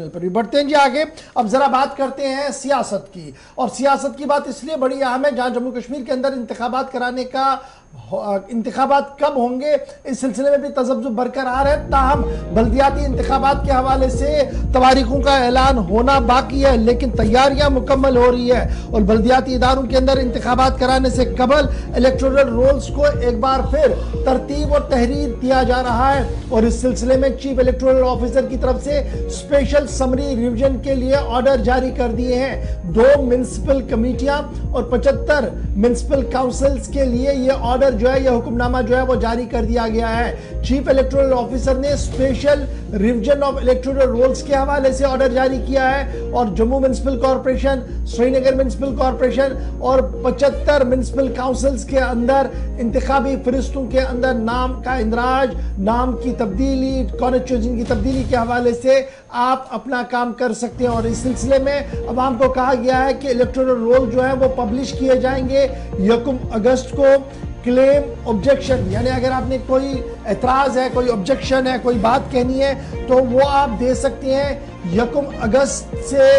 पर भी बढ़ते हैं जी आगे। अब जरा बात करते हैं सियासत की, और सियासत की बात इसलिए बड़ी अहम है जहां जम्मू कश्मीर के अंदर इंतखाबात कराने का इंतखाबात कब होंगे इस सिलसिले में भी तजब्जुब बरकरार है। ताहम बल्दियाती इंतखाबात के हवाले से तवारीखों का ऐलान होना बाकी है, लेकिन तैयारियां मुकम्मल हो रही है और बल्दियाती इदारों के अंदर इंतखाबात कराने से कबल इलेक्टोरल रोल्स को एक बार फिर तरतीब और तहरीर दिया जा रहा है। और इस सिलसिले में चीफ इलेक्टोरल ऑफिसर की तरफ से स्पेशल समरी रिवीजन के लिए ऑर्डर जारी कर दिए हैं। 2 म्युनिसिपल कमेटियां और 75 म्युनिसिपल काउंसिल्स के लिए यह ऑर्डर जो है, यह हुक्मनामा जो है वो जारी कर दिया गया है। चीफ इलेक्टोरल ऑफिसर ने special revision of electoral rolls के हवाले से ऑर्डर जारी किया है और Jammu municipal corporation, Srinagar municipal corporation और 75 म्युनिसिपल काउंसिल्स के अंदर इंतखाबी फरिश्तों के अंदर नाम का इंदराज, नाम की तब्दीली, कॉन्स्टिट्यूशन की तब्दीली के हवाले से आप अपना काम कर सकते हैं। और इस सिलसिले में अवाम को कहा गया है कि इलेक्टोरल रोल जो है वो पब्लिश किए जाएंगे 1 अगस्त को। क्लेम, ऑब्जेक्शन, यानी अगर आपने कोई एतराज है, कोई ऑब्जेक्शन है, कोई बात कहनी है तो वो आप दे सकते हैं 1 अगस्त से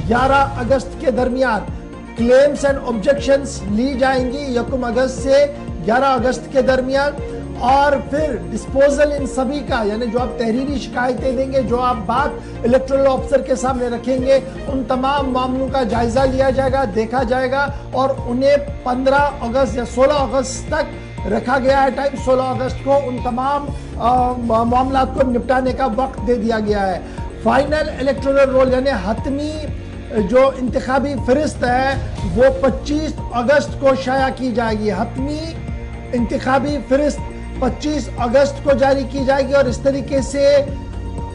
11 अगस्त के दरमियान। क्लेम्स एंड ऑब्जेक्शंस ली जाएंगी 1 अगस्त से 11 अगस्त के दरमियान, और फिर डिस्पोजल इन सभी का, यानी जो आप तहरीरी शिकायतें देंगे, जो आप बात इलेक्टोरल ऑफिसर के सामने रखेंगे, उन तमाम मामलों का जायजा लिया जाएगा, देखा जाएगा और उन्हें 15 अगस्त या 16 अगस्त तक रखा गया है टाइम। 16 अगस्त को उन तमाम मामला को निपटाने का वक्त दे दिया गया है। फाइनल इलेक्टोरल रोल यानी हतमी जो इंतखाबी फरिस्त है वो 25 अगस्त को शाया की जाएगी। हतमी इंतखाबी फरिस्त 25 अगस्त को जारी की जाएगी और इस तरीके से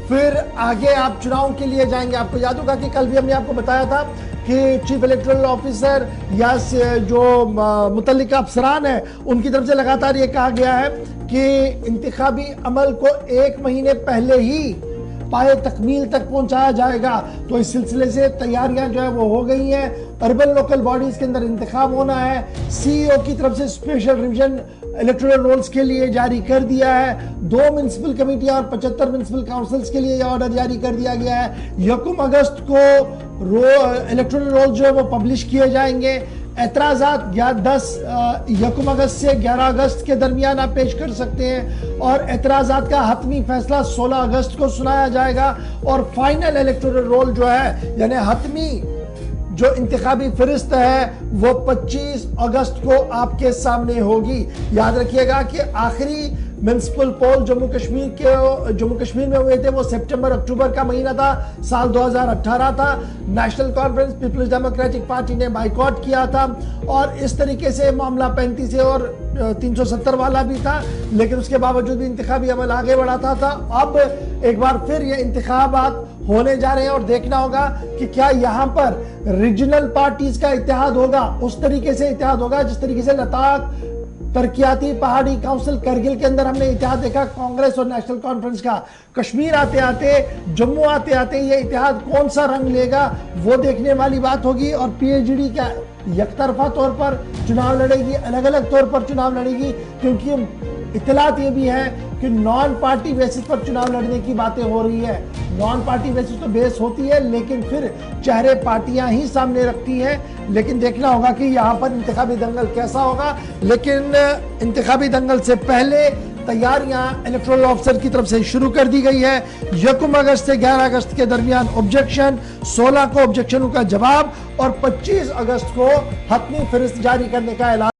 फिर आगे आप चुनाव के लिए जाएंगे। आपको याद होगा कि कल भी हमने आपको बताया था कि चीफ इलेक्टोरल ऑफिसर या जो मुतल्लिका अफसरान है उनकी तरफ से लगातार ये कहा गया है कि इंतखाबी अमल को 1 महीने पहले ही पाए तकमील तक पहुंचाया जाएगा। तो इस सिलसिले से तैयारियां जो है वो हो गई हैं। अर्बन लोकल बॉडीज के अंदर इंतखाब होना है। सीईओ की तरफ से स्पेशल रिवीजन इलेक्टोरल रोल्स के लिए जारी कर दिया है। 2 म्युनिसिपल कमेटियां और 75 म्युनिसिपल काउंसिल्स के लिए यह ऑर्डर जारी कर दिया गया है। 1 अगस्त को इलेक्टोरल रोल जो है वो पब्लिश किए जाएंगे। एतराजात 1 अगस्त से 11 अगस्त के दरमियान आप पेश कर सकते हैं और एतराजात का हतमी फैसला 16 अगस्त को सुनाया जाएगा। और फाइनल इलेक्टोरल रोल जो है यानी हतमी जो इंतखाबी फरिस्त है वो 25 अगस्त को आपके सामने होगी। याद रखिएगा कि आखिरी म्युनिसिपल पोल जम्मू कश्मीर में हुए थे वो सितंबर अक्टूबर का महीना था, साल 2018 था। नेशनल कॉन्फ्रेंस पीपल्स डेमोक्रेटिक पार्टी ने बाइकॉट किया था और इस तरीके से मामला 35 और 370 वाला भी था, लेकिन उसके बावजूद भी इंतखाबी अमल आगे बढ़ाता था। अब एक बार फिर ये इंतखाबात होने जा रहे हैं और देखना होगा कि क्या यहाँ पर रीजनल पार्टीज का इत्तेहाद होगा, उस तरीके से इत्तेहाद होगा जिस तरीके से लद्दाख तरक्याती पहाड़ी काउंसिल करगिल के अंदर हमने इत्तेहाद देखा कांग्रेस और नेशनल कॉन्फ्रेंस का। कश्मीर आते आते, जम्मू आते आते ये इत्तेहाद कौन सा रंग लेगा वो देखने वाली बात होगी। और पीएचडी क्या यकतरफा तौर पर चुनाव लड़ेगी, अलग अलग तौर पर चुनाव लड़ेगी, क्योंकि इत्तलात ये भी है कि नॉन पार्टी बेसिस पर चुनाव लड़ने की बातें हो रही है। नॉन पार्टी बेसिस तो बेस होती है, लेकिन फिर चेहरे पार्टियां ही सामने रखती हैं। लेकिन देखना होगा कि यहाँ पर इंतखाबी दंगल कैसा होगा। लेकिन इंतखाबी दंगल से पहले तैयारियां इलेक्टोरल ऑफिसर की तरफ से शुरू कर दी गई है। 1 अगस्त से 11 अगस्त के दरमियान ऑब्जेक्शन, 16 को ऑब्जेक्शनों का जवाब और 25 अगस्त को हतमी फरिस्त जारी करने का ऐलान